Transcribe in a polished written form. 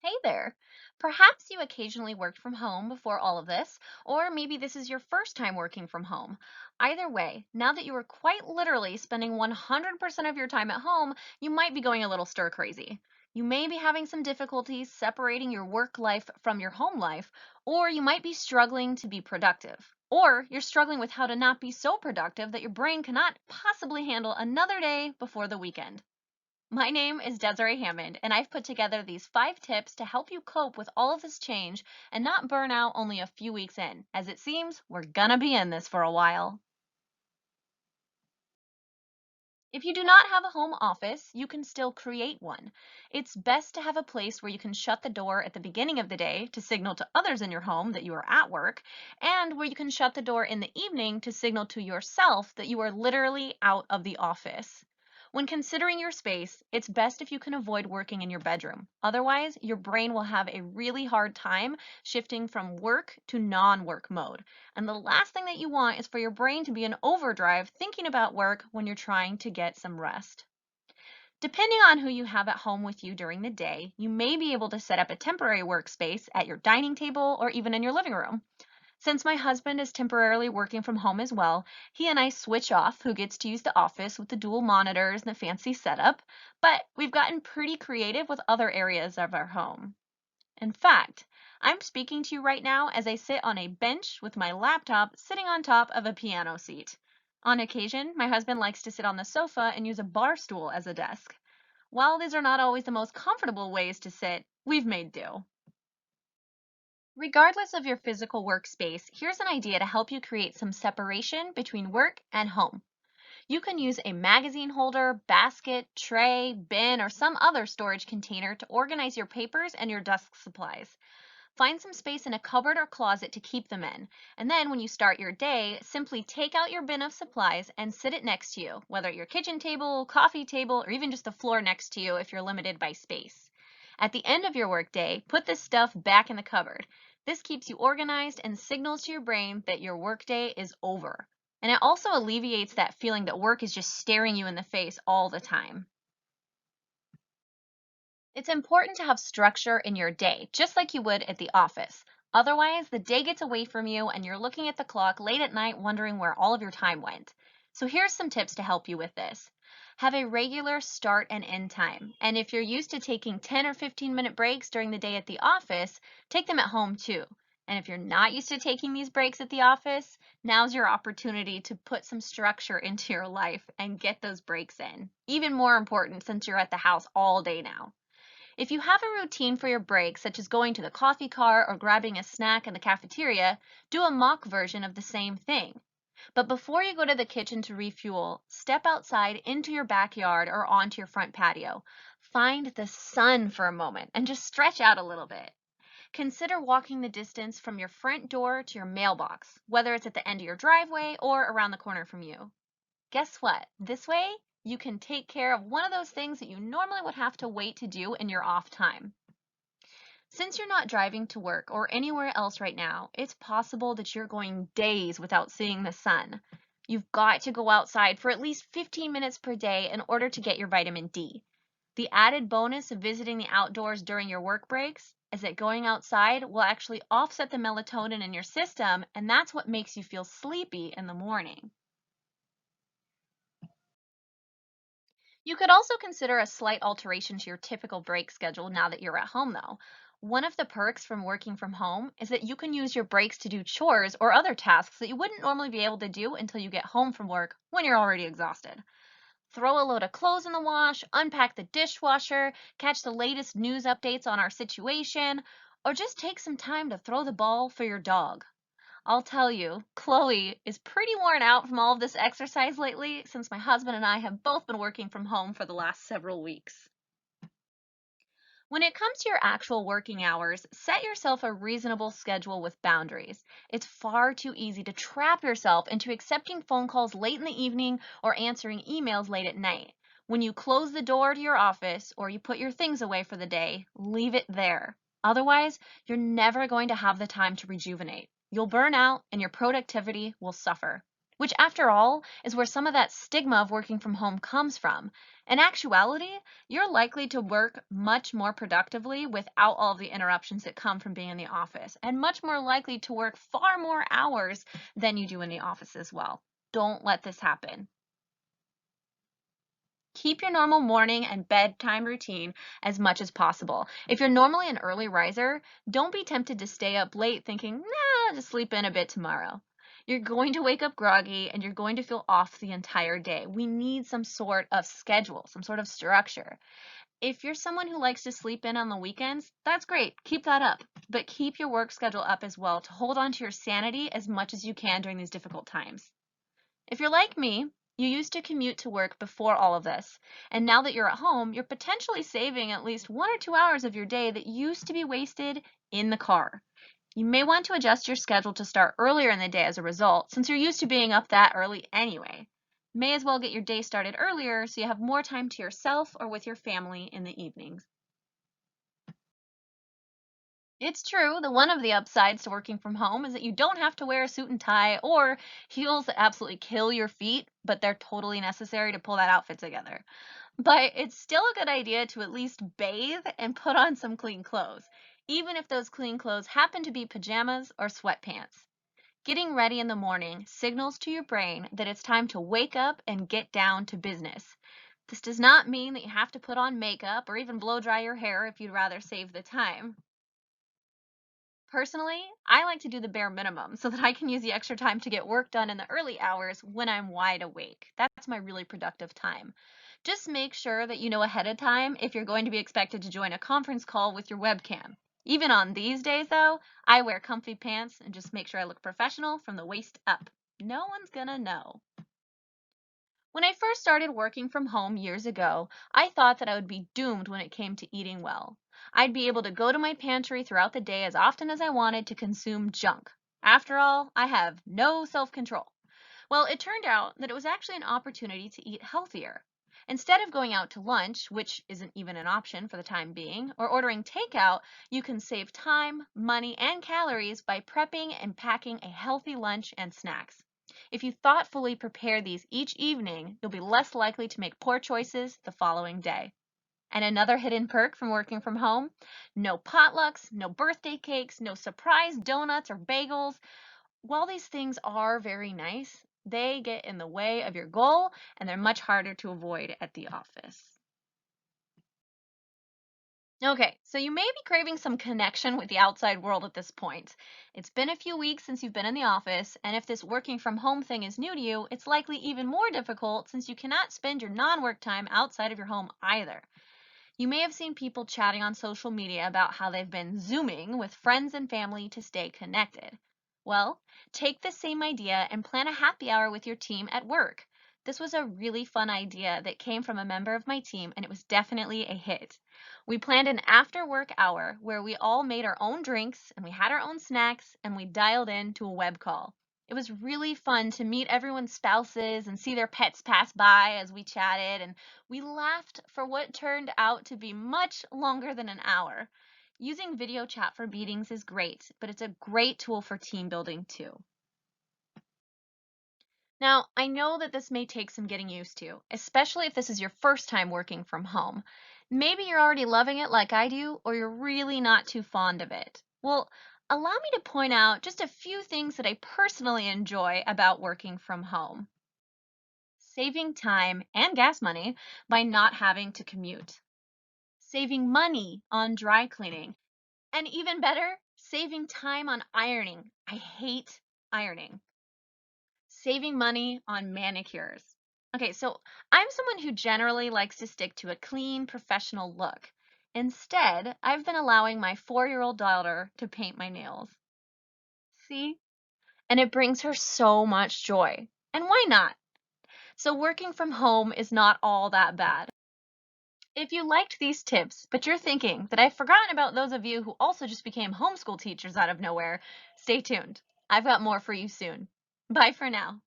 Hey there. Perhaps you occasionally worked from home before all of this, or maybe this is your first time working from home. Either way, now that you are quite literally spending 100% of your time at home, you might be going a little stir crazy. You may be having some difficulties separating your work life from your home life, or you might be struggling to be productive. Or you're struggling with how to not be so productive that your brain cannot possibly handle another day before the weekend. My name is Desiree Hammond, and I've put together these 5 tips to help you cope with all of this change and not burn out only a few weeks in, as it seems we're gonna be in this for a while. If you do not have a home office, you can still create one. It's best to have a place where you can shut the door at the beginning of the day to signal to others in your home that you are at work, and where you can shut the door in the evening to signal to yourself that you are literally out of the office. When considering your space, it's best if you can avoid working in your bedroom. Otherwise, your brain will have a really hard time shifting from work to non work mode. And the last thing that you want is for your brain to be in overdrive thinking about work when you're trying to get some rest. Depending on who you have at home with you during the day, you may be able to set up a temporary workspace at your dining table or even in your living room. Since my husband is temporarily working from home as well, he and I switch off who gets to use the office with the dual monitors and the fancy setup, but we've gotten pretty creative with other areas of our home. In fact, I'm speaking to you right now as I sit on a bench with my laptop sitting on top of a piano seat. On occasion, my husband likes to sit on the sofa and use a bar stool as a desk. While these are not always the most comfortable ways to sit, we've made do. Regardless of your physical workspace, here's an idea to help you create some separation between work and home. You can use a magazine holder, basket, tray, bin, or some other storage container to organize your papers and your desk supplies. Find some space in a cupboard or closet to keep them in. And then when you start your day, simply take out your bin of supplies and sit it next to you, whether at your kitchen table, coffee table, or even just the floor next to you if you're limited by space. At the end of your workday, put this stuff back in the cupboard. This keeps you organized and signals to your brain that your workday is over. And it also alleviates that feeling that work is just staring you in the face all the time. It's important to have structure in your day, just like you would at the office. Otherwise, the day gets away from you and you're looking at the clock late at night wondering where all of your time went. So here's some tips to help you with this. Have a regular start and end time. And if you're used to taking 10 or 15-minute breaks during the day at the office, take them at home too. And if you're not used to taking these breaks at the office, now's your opportunity to put some structure into your life and get those breaks in. Even more important since you're at the house all day now. If you have a routine for your breaks, such as going to the coffee car or grabbing a snack in the cafeteria, do a mock version of the same thing. But before you go to the kitchen to refuel, step outside into your backyard or onto your front patio. Find the sun for a moment and just stretch out a little bit. Consider walking the distance from your front door to your mailbox, whether it's at the end of your driveway or around the corner from you. Guess what? This way, you can take care of one of those things that you normally would have to wait to do in your off time. Since you're not driving to work or anywhere else right now, it's possible that you're going days without seeing the sun. You've got to go outside for at least 15 minutes per day in order to get your vitamin D. The added bonus of visiting the outdoors during your work breaks is that going outside will actually offset the melatonin in your system, and that's what makes you feel sleepy in the morning. You could also consider a slight alteration to your typical break schedule now that you're at home, though. One of the perks from working from home is that you can use your breaks to do chores or other tasks that you wouldn't normally be able to do until you get home from work when you're already exhausted. Throw a load of clothes in the wash, unpack the dishwasher, catch the latest news updates on our situation, or just take some time to throw the ball for your dog. I'll tell you, Chloe is pretty worn out from all of this exercise lately since my husband and I have both been working from home for the last several weeks. When it comes to your actual working hours, set yourself a reasonable schedule with boundaries. It's far too easy to trap yourself into accepting phone calls late in the evening or answering emails late at night. When you close the door to your office or you put your things away for the day, leave it there. Otherwise, you're never going to have the time to rejuvenate. You'll burn out and your productivity will suffer. which, after all, is where some of that stigma of working from home comes from. In actuality, you're likely to work much more productively without all of the interruptions that come from being in the office, and much more likely to work far more hours than you do in the office as well. Don't let this happen. Keep your normal morning and bedtime routine as much as possible. If you're normally an early riser, don't be tempted to stay up late thinking, nah, I'll just sleep in a bit tomorrow. You're going to wake up groggy and you're going to feel off the entire day. We need some sort of schedule, some sort of structure. If you're someone who likes to sleep in on the weekends, that's great. Keep that up. But keep your work schedule up as well to hold on to your sanity as much as you can during these difficult times. If you're like me, you used to commute to work before all of this, and now that you're at home, you're potentially saving at least 1 or 2 hours of your day that used to be wasted in the car. You may want to adjust your schedule to start earlier in the day as a result, since you're used to being up that early anyway. May as well get your day started earlier so you have more time to yourself or with your family in the evenings. It's true that one of the upsides to working from home is that you don't have to wear a suit and tie or heels that absolutely kill your feet, but they're totally necessary to pull that outfit together. But it's still a good idea to at least bathe and put on some clean clothes, even if those clean clothes happen to be pajamas or sweatpants. Getting ready in the morning signals to your brain that it's time to wake up and get down to business. This does not mean that you have to put on makeup or even blow dry your hair if you'd rather save the time. Personally, I like to do the bare minimum so that I can use the extra time to get work done in the early hours when I'm wide awake. That's my really productive time. Just make sure that you know ahead of time if you're going to be expected to join a conference call with your webcam. Even on these days, though, I wear comfy pants and just make sure I look professional from the waist up. No one's gonna know. When I first started working from home years ago, I thought that I would be doomed when it came to eating well. I'd be able to go to my pantry throughout the day as often as I wanted to consume junk. After all, I have no self control. Well, it turned out that it was actually an opportunity to eat healthier. Instead of going out to lunch, which isn't even an option for the time being, or ordering takeout, you can save time, money, and calories by prepping and packing a healthy lunch and snacks. If you thoughtfully prepare these each evening, you'll be less likely to make poor choices the following day. And another hidden perk from working from home: no potlucks, no birthday cakes, no surprise donuts or bagels. While these things are very nice, they get in the way of your goal and they're much harder to avoid at the office. Okay, so you may be craving some connection with the outside world at this point. It's been a few weeks since you've been in the office, and if this working from home thing is new to you, it's likely even more difficult since you cannot spend your non work time outside of your home either. You may have seen people chatting on social media about how they've been Zooming with friends and family to stay connected. Well, take the same idea and plan a happy hour with your team at work. This was a really fun idea that came from a member of my team, and it was definitely a hit. We planned an after work hour where we all made our own drinks and we had our own snacks and we dialed in to a web call. It was really fun to meet everyone's spouses and see their pets pass by as we chatted, and we laughed for what turned out to be much longer than an hour. Using video chat for meetings is great, but it's a great tool for team building too. Now, I know that this may take some getting used to, especially if this is your first time working from home. Maybe you're already loving it like I do, or you're really not too fond of it. Well, allow me to point out just a few things that I personally enjoy about working from home. Saving time and gas money by not having to commute, saving money on dry cleaning, and even better, saving time on ironing. I hate ironing. Saving money on manicures. Okay, so I'm someone who generally likes to stick to a clean, professional look. Instead, I've been allowing my 4-year-old daughter to paint my nails. See? And it brings her so much joy. And why not? So working from home is not all that bad. If you liked these tips, but you're thinking that I've forgotten about those of you who also just became homeschool teachers out of nowhere, stay tuned. I've got more for you soon. Bye for now.